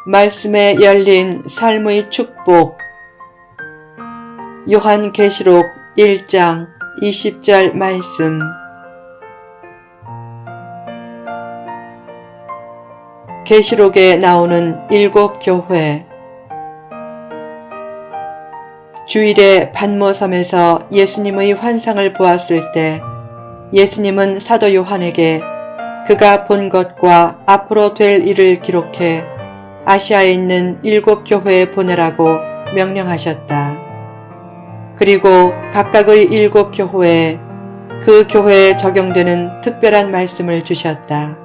말씀에 열린 삶의 축복. 요한계시록 1장 20절 말씀. 계시록에 나오는 7교회. 주일에 반모섬에서 예수님의 환상을 보았을 때 예수님은 사도 요한에게 그가 본 것과 앞으로 될 일을 기록해 아시아에 있는 7교회에 보내라고 명령하셨다. 그리고 각각의 7교회에 그 교회에 적용되는 특별한 말씀을 주셨다.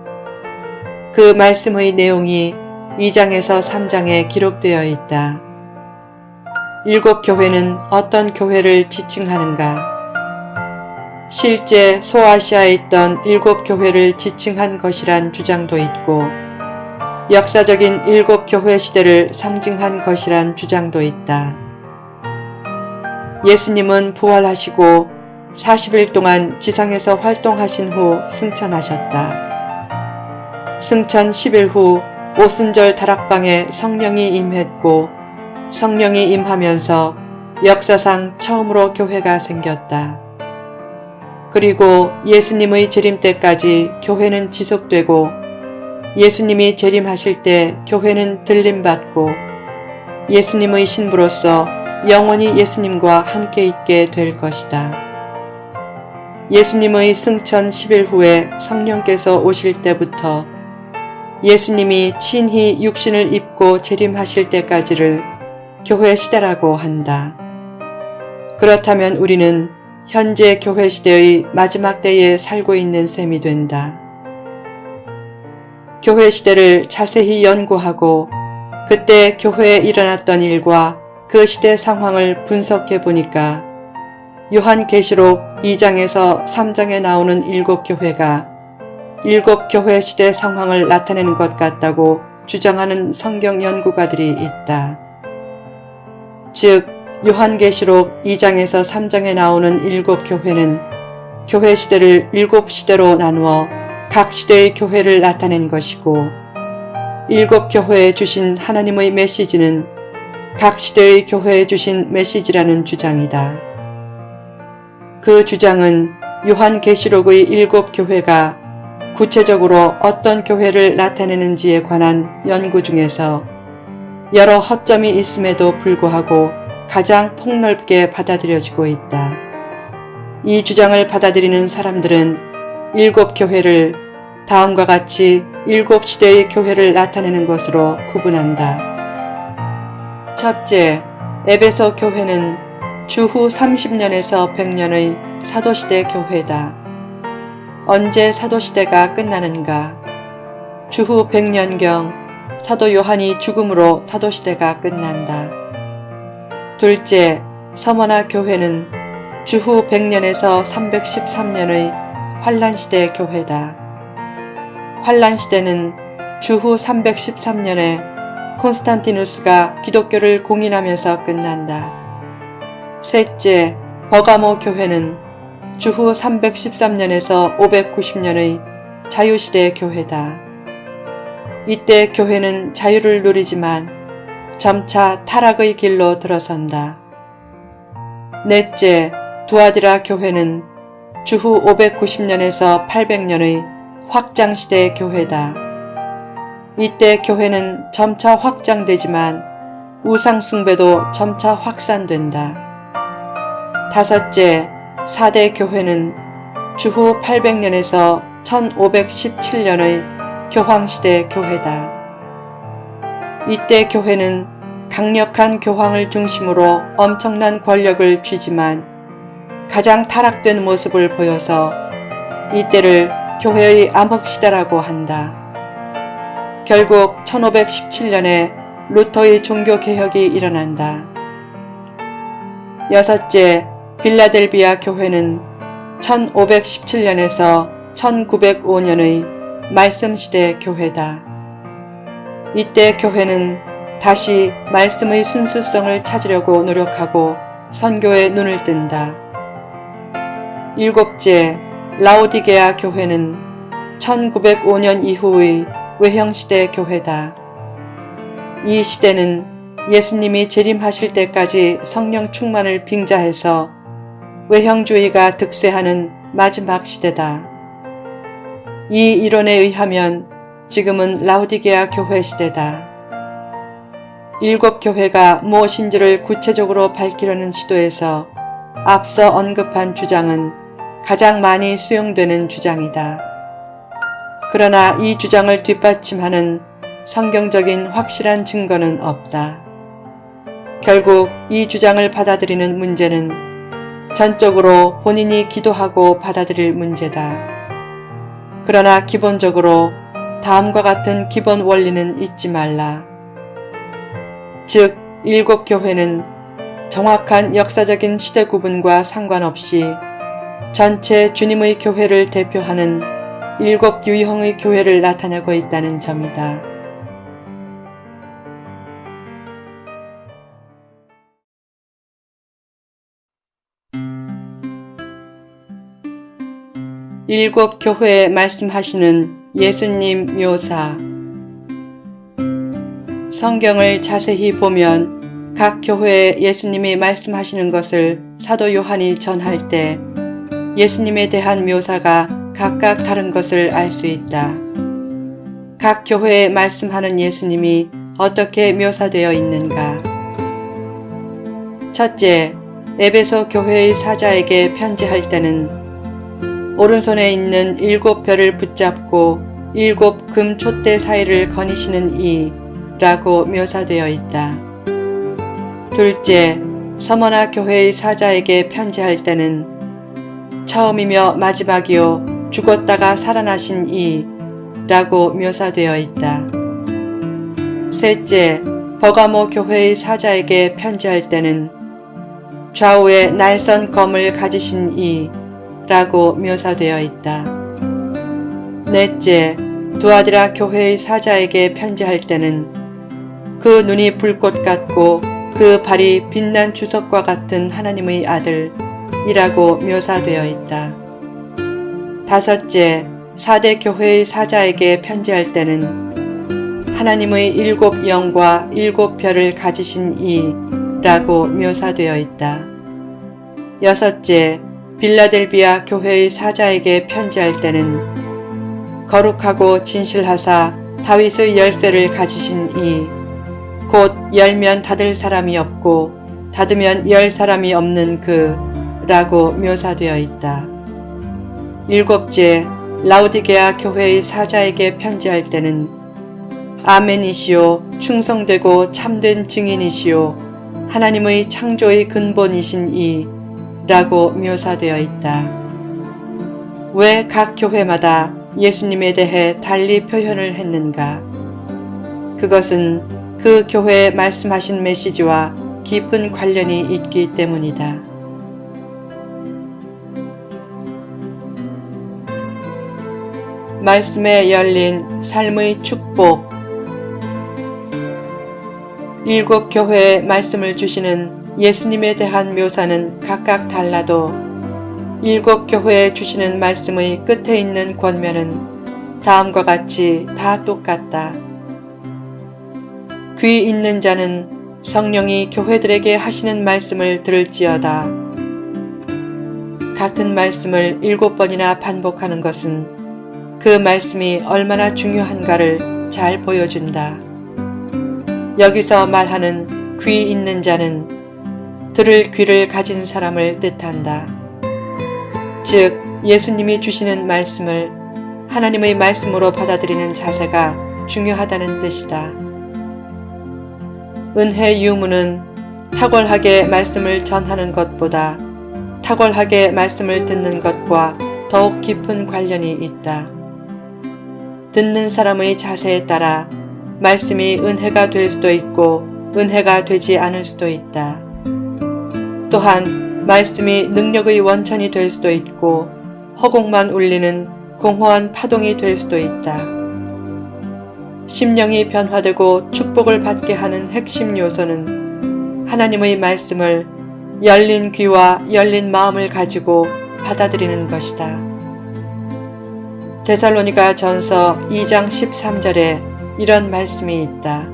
그 말씀의 내용이 2장에서 3장에 기록되어 있다. 7교회는 어떤 교회를 지칭하는가? 실제 소아시아에 있던 7교회를 지칭한 것이란 주장도 있고 역사적인 7교회 시대를 상징한 것이란 주장도 있다. 예수님은 부활하시고 40일 동안 지상에서 활동하신 후 승천하셨다. 승천 10일 후 오순절 다락방에 성령이 임했고 성령이 임하면서 역사상 처음으로 교회가 생겼다. 그리고 예수님의 재림 때까지 교회는 지속되고 예수님이 재림하실 때 교회는 들림받고 예수님의 신부로서 영원히 예수님과 함께 있게 될 것이다. 예수님의 승천 10일 후에 성령께서 오실 때부터 예수님이 친히 육신을 입고 재림하실 때까지를 교회 시대라고 한다. 그렇다면 우리는 현재 교회 시대의 마지막 때에 살고 있는 셈이 된다. 교회 시대를 자세히 연구하고 그때 교회에 일어났던 일과 그 시대 상황을 분석해 보니까 요한계시록 2장에서 3장에 나오는 7교회가 7교회 시대 상황을 나타내는 것 같다고 주장하는 성경 연구가들이 있다. 즉 요한계시록 2장에서 3장에 나오는 7교회는 교회 시대를 7시대로 나누어 각 시대의 교회를 나타낸 것이고 7교회에 주신 하나님의 메시지는 각 시대의 교회에 주신 메시지라는 주장이다. 그 주장은 요한계시록의 7교회가 구체적으로 어떤 교회를 나타내는지에 관한 연구 중에서 여러 허점이 있음에도 불구하고 가장 폭넓게 받아들여지고 있다. 이 주장을 받아들이는 사람들은 7교회를 다음과 같이 7시대의 교회를 나타내는 것으로 구분한다. 첫째, 에베소 교회는 주후 30년에서 100년의 사도시대 교회다. 언제 사도시대가 끝나는가? 주후 100년경 사도 요한이 죽음으로 사도시대가 끝난다. 둘째, 서머나 교회는 주후 100년에서 313년의 환란시대 교회다. 환란시대는 주후 313년에 콘스탄티누스가 기독교를 공인하면서 끝난다. 셋째, 버가모 교회는 주후 313년에서 590년의 자유시대 교회다. 이때 교회는 자유를 누리지만 점차 타락의 길로 들어선다. 넷째, 두아디라 교회는 주후 590년에서 800년의 확장시대 교회다. 이때 교회는 점차 확장되지만 우상숭배도 점차 확산된다. 다섯째, 4대 교회는 주후 800년에서 1517년의 교황시대 교회다. 이때 교회는 강력한 교황을 중심으로 엄청난 권력을 쥐지만 가장 타락된 모습을 보여서 이때를 교회의 암흑시대라고 한다. 결국 1517년에 루터의 종교개혁이 일어난다. 여섯째, 빌라델비아 교회는 1517년에서 1905년의 말씀시대 교회다. 이때 교회는 다시 말씀의 순수성을 찾으려고 노력하고 선교에 눈을 뜬다. 일곱째, 라오디게아 교회는 1905년 이후의 외형시대 교회다. 이 시대는 예수님이 재림하실 때까지 성령 충만을 빙자해서 외형주의가 득세하는 마지막 시대다. 이 이론에 의하면 지금은 라오디게아 교회 시대다. 7 교회가 무엇인지를 구체적으로 밝히려는 시도에서 앞서 언급한 주장은 가장 많이 수용되는 주장이다. 그러나 이 주장을 뒷받침하는 성경적인 확실한 증거는 없다. 결국 이 주장을 받아들이는 문제는 전적으로 본인이 기도하고 받아들일 문제다. 그러나 기본적으로 다음과 같은 기본 원리는 잊지 말라. 즉, 7 교회는 정확한 역사적인 시대 구분과 상관없이 전체 주님의 교회를 대표하는 7 유형의 교회를 나타내고 있다는 점이다. 일곱 교회에 말씀하시는 예수님 묘사. 성경을 자세히 보면 각 교회에 예수님이 말씀하시는 것을 사도 요한이 전할 때 예수님에 대한 묘사가 각각 다른 것을 알 수 있다. 각 교회에 말씀하는 예수님이 어떻게 묘사되어 있는가? 첫째, 에베소 교회의 사자에게 편지할 때는 오른손에 있는 7 별을 붙잡고 7 금 촛대 사이를 거니시는 이 라고 묘사되어 있다. 둘째, 서머나 교회의 사자에게 편지할 때는 처음이며 마지막이요 죽었다가 살아나신 이 라고 묘사되어 있다. 셋째, 버가모 교회의 사자에게 편지할 때는 좌우에 날선 검을 가지신 이 라고 묘사되어 있다. 넷째, 두아디라 교회의 사자에게 편지할 때는 그 눈이 불꽃 같고 그 발이 빛난 주석과 같은 하나님의 아들 이라고 묘사되어 있다. 다섯째, 사대 교회의 사자에게 편지할 때는 하나님의 7 영과 7 별을 가지신 이 라고 묘사되어 있다. 여섯째, 빌라델비아 교회의 사자에게 편지할 때는 거룩하고 진실하사 다윗의 열쇠를 가지신 이, 곧 열면 닫을 사람이 없고 닫으면 열 사람이 없는 그 라고 묘사되어 있다. 일곱째, 라오디게아 교회의 사자에게 편지할 때는 아멘이시오 충성되고 참된 증인이시오 하나님의 창조의 근본이신 이 라고 묘사되어 있다. 왜 각 교회마다 예수님에 대해 달리 표현을 했는가? 그것은 그 교회에 말씀하신 메시지와 깊은 관련이 있기 때문이다. 말씀에 열린 삶의 축복. 7 교회에 말씀을 주시는 예수님에 대한 묘사는 각각 달라도 7 교회에 주시는 말씀의 끝에 있는 권면은 다음과 같이 다 똑같다. 귀 있는 자는 성령이 교회들에게 하시는 말씀을 들을지어다. 같은 말씀을 7번이나 반복하는 것은 그 말씀이 얼마나 중요한가를 잘 보여준다. 여기서 말하는 귀 있는 자는 들을 귀를 가진 사람을 뜻한다. 즉, 예수님이 주시는 말씀을 하나님의 말씀으로 받아들이는 자세가 중요하다는 뜻이다. 은혜 유무는 탁월하게 말씀을 전하는 것보다 탁월하게 말씀을 듣는 것과 더욱 깊은 관련이 있다. 듣는 사람의 자세에 따라 말씀이 은혜가 될 수도 있고 은혜가 되지 않을 수도 있다. 또한 말씀이 능력의 원천이 될 수도 있고 허공만 울리는 공허한 파동이 될 수도 있다. 심령이 변화되고 축복을 받게 하는 핵심 요소는 하나님의 말씀을 열린 귀와 열린 마음을 가지고 받아들이는 것이다. 데살로니가 전서 2장 13절에 이런 말씀이 있다.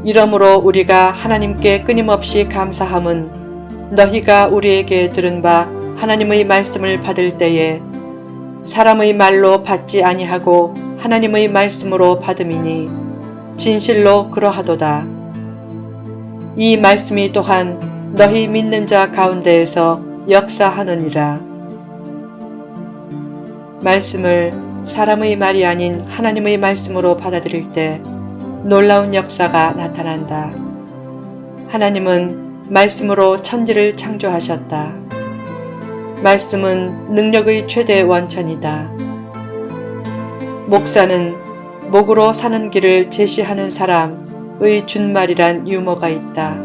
이러므로 우리가 하나님께 끊임없이 감사함은 너희가 우리에게 들은 바 하나님의 말씀을 받을 때에 사람의 말로 받지 아니하고 하나님의 말씀으로 받음이니 진실로 그러하도다. 이 말씀이 또한 너희 믿는 자 가운데에서 역사하느니라. 말씀을 사람의 말이 아닌 하나님의 말씀으로 받아들일 때 놀라운 역사가 나타난다. 하나님은 말씀으로 천지를 창조하셨다. 말씀은 능력의 최대 원천이다. 목사는 목으로 사는 길을 제시하는 사람의 준말이란 유머가 있다.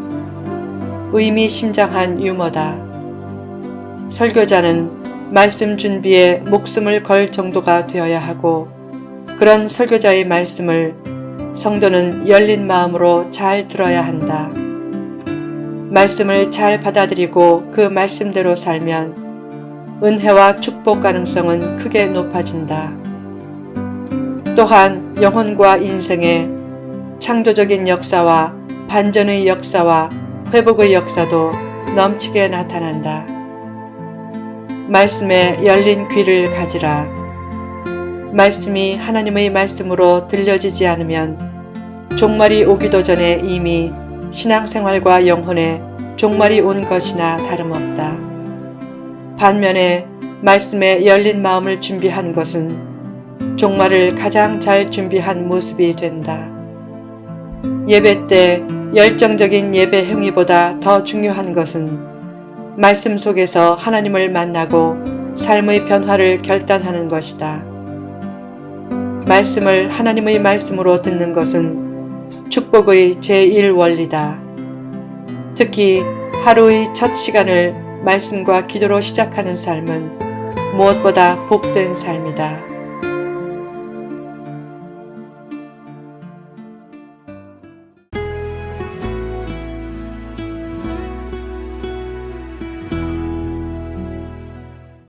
의미심장한 유머다. 설교자는 말씀 준비에 목숨을 걸 정도가 되어야 하고 그런 설교자의 말씀을 성도는 열린 마음으로 잘 들어야 한다. 말씀을 잘 받아들이고 그 말씀대로 살면 은혜와 축복 가능성은 크게 높아진다. 또한 영혼과 인생의 창조적인 역사와 반전의 역사와 회복의 역사도 넘치게 나타난다. 말씀에 열린 귀를 가지라. 말씀이 하나님의 말씀으로 들려지지 않으면 종말이 오기도 전에 이미 신앙생활과 영혼에 종말이 온 것이나 다름없다. 반면에 말씀에 열린 마음을 준비한 것은 종말을 가장 잘 준비한 모습이 된다. 예배 때 열정적인 예배 행위보다 더 중요한 것은 말씀 속에서 하나님을 만나고 삶의 변화를 결단하는 것이다. 말씀을 하나님의 말씀으로 듣는 것은 축복의 제1원리다. 특히 하루의 첫 시간을 말씀과 기도로 시작하는 삶은 무엇보다 복된 삶이다.